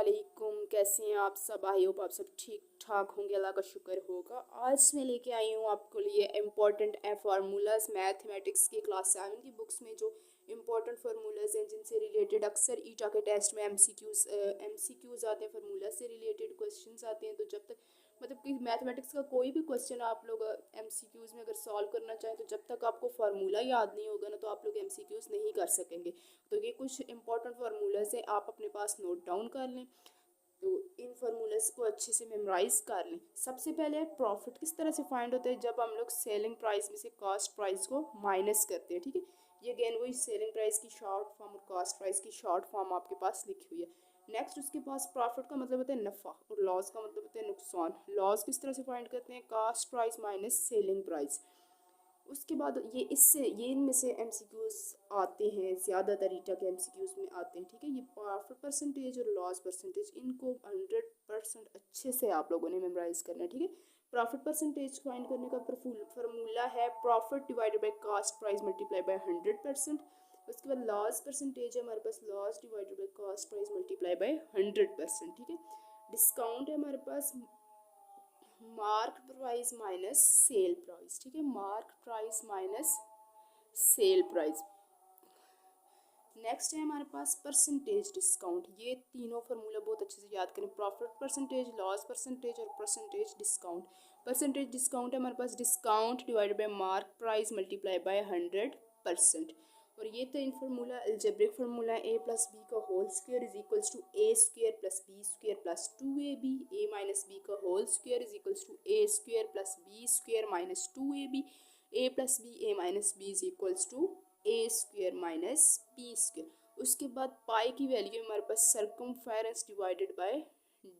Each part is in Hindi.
वालेकुम। कैसे हैं आप सब? आई होप आप सब ठीक ठाक होंगे, अल्लाह का शुक्र होगा। आज मैं लेके आई हूँ आपके लिए इम्पोर्टेंट फार्मूलाज मैथमेटिक्स की क्लास 7 की बुक्स में जो इम्पोर्टेंट फार्मूलाज हैं जिनसे रिलेटेड अक्सर ईटा के टेस्ट में एमसीक्यूज आते हैं, फार्मूला से रिलेटेड क्वेश्चंस आते हैं। तो जब तक मतलब कि मैथमेटिक्स का कोई भी क्वेश्चन आप लोग एमसीक्यूज में अगर सॉल्व करना चाहें तो जब तक आपको फार्मूला याद नहीं होगा ना तो आप लोग एमसीक्यूज नहीं कर सकेंगे। तो ये कुछ इंपॉर्टेंट फार्मूलाज है, आप अपने पास नोट डाउन कर लें। तो इन फार्मूलाज को अच्छे से मेमोराइज कर लें। सबसे पहले प्रॉफिट किस तरह से फाइंड होता है, जब हम लोग सेलिंग प्राइस में से कॉस्ट प्राइस को माइनस करते हैं। ठीक है, ये अगेन वही सेलिंग प्राइस की शॉर्ट फॉर्म और कॉस्ट प्राइस की शॉर्ट फॉर्म आपके पास लिखी हुई है। नेक्स्ट उसके पास प्रॉफिट का मतलब होता है नफ़ा और लॉस का मतलब होता है नुकसान। लॉस किस तरह से फाइंड करते हैं, cost price minus selling price. उसके बाद ये इनमें से एमसीक्यूज आते हैं, ज़्यादातर ईटा के एमसीक्यूज में आते हैं। ठीक है, ये प्रॉफिट परसेंटेज और लॉस परसेंटेज इनको 100% अच्छे से आप लोगों ने मेमोराइज करना है। ठीक है, प्रॉफिट परसेंटेज फाइंड करने का फार्मूला है profit divided by cost price multiply by 100%। उसके बाद लॉस परसेंटेज है हमारे पास loss divided by cost price multiply by 100%। ठीक है, डिस्काउंट है हमारे पास mark price minus sale price. ठीक है, mark price minus sale price. Next है हमारे पास परसेंटेज डिस्काउंट। ये तीनों फार्मूला बहुत अच्छे से याद करें, प्रॉफिट परसेंटेज, लॉस परसेंटेज और परसेंटेज डिस्काउंट। परसेंटेज डिस्काउंट है हमारे पास discount divided by mark price multiply by 100%। और ये तो इन formula algebraic formula A plus B का whole square is equals to A square plus B square plus 2ab। A minus B का whole square is equals to A square plus B square minus 2ab। A plus B A minus B is equals to A square minus B square. उसके बाद पाई की वैल्यू हमारे पास circumference divided by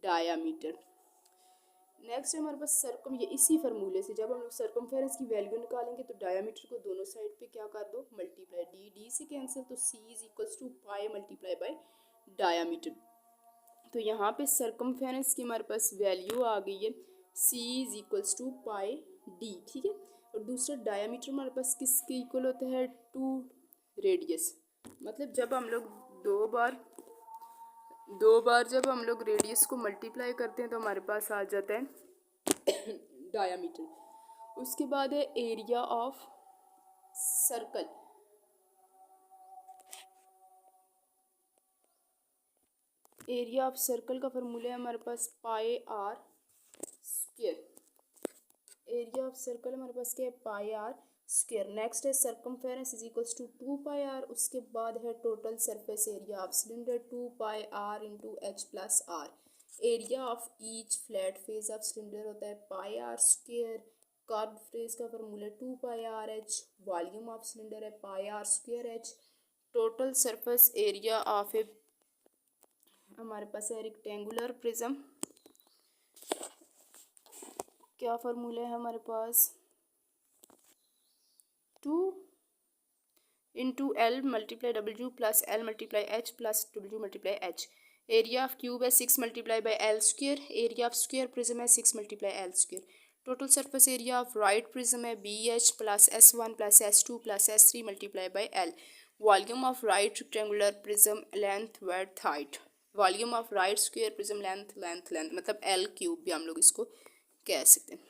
diameter. Next है हमारे पास सर्कम, ये इसी फार्मूले से जब हम लोग सर्कमफेरेंस की वैल्यू निकालेंगे तो डायामीटर को दोनों साइड पे क्या कर दो, मल्टीप्लाई। डी डी से कैंसिल, तो C is equals to pi multiply by diameter. तो यहाँ पे सर्कमफेरेंस की हमारे पास वैल्यू आ गई है, C is equals to pi D. ठीक है, और दूसरा डायामीटर हमारे पास किसके इक्वल होता है, टू रेडियस। मतलब जब हम लोग दो बार जब हम लोग रेडियस को मल्टीप्लाई करते हैं तो हमारे पास आ जाता है डायामीटर। उसके बाद है area of circle. Area of circle का फार्मूला है हमारे पास pi R square. Area of circle हमारे पास क्या है, पाई आर स्क्वायर। नेक्स्ट है circumference is equals to 2 pi R. उसके बाद है total surface area of cylinder 2 pi R into H plus R. Area of each flat face of cylinder होता है pi R square. Curve face का formula 2 pi are H. Volume of cylinder है pi R square H. Total surface area of a हमारे पास है रेक्टेंगुलर प्रिज्म, क्या फार्मूला है हमारे पास, 2 into L multiply W plus L multiply H plus W multiply H. Area of cube है 6 multiply by L square. Area of square prism है 6 multiply L square. Total surface area of right prism है B H plus S1 plus S2 plus S3 multiply by L. Volume of right rectangular prism length width height. Volume of right square prism length मतलब एल क्यूब भी हम लोग इसको कह सकते हैं।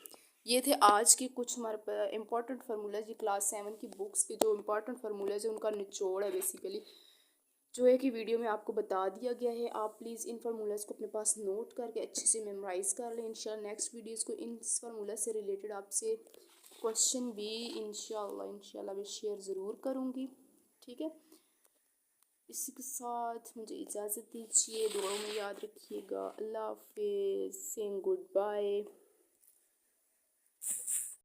ये थे आज के कुछ हमारे इंपॉर्टेंट फार्मूलाज, ये क्लास 7 की बुक्स के जो इंपॉर्टेंट फार्मूलाज है उनका निचोड़ है बेसिकली, जो है कि वीडियो में आपको बता दिया गया है। आप प्लीज़ इन फार्मूलाज को अपने पास नोट करके अच्छे से मेमोराइज़ कर लें। इंशाल्लाह नेक्स्ट वीडियोज़ को इन फार्मूला से रिलेटेड आपसे क्वेश्चन भी इंशाल्लाह मैं शेयर ज़रूर करूँगी। ठीक है, इसी के साथ मुझे इजाज़त दीजिए, दुआओं में याद रखिएगा। अल्लाह हाफिज़, सेइंग गुड बाय।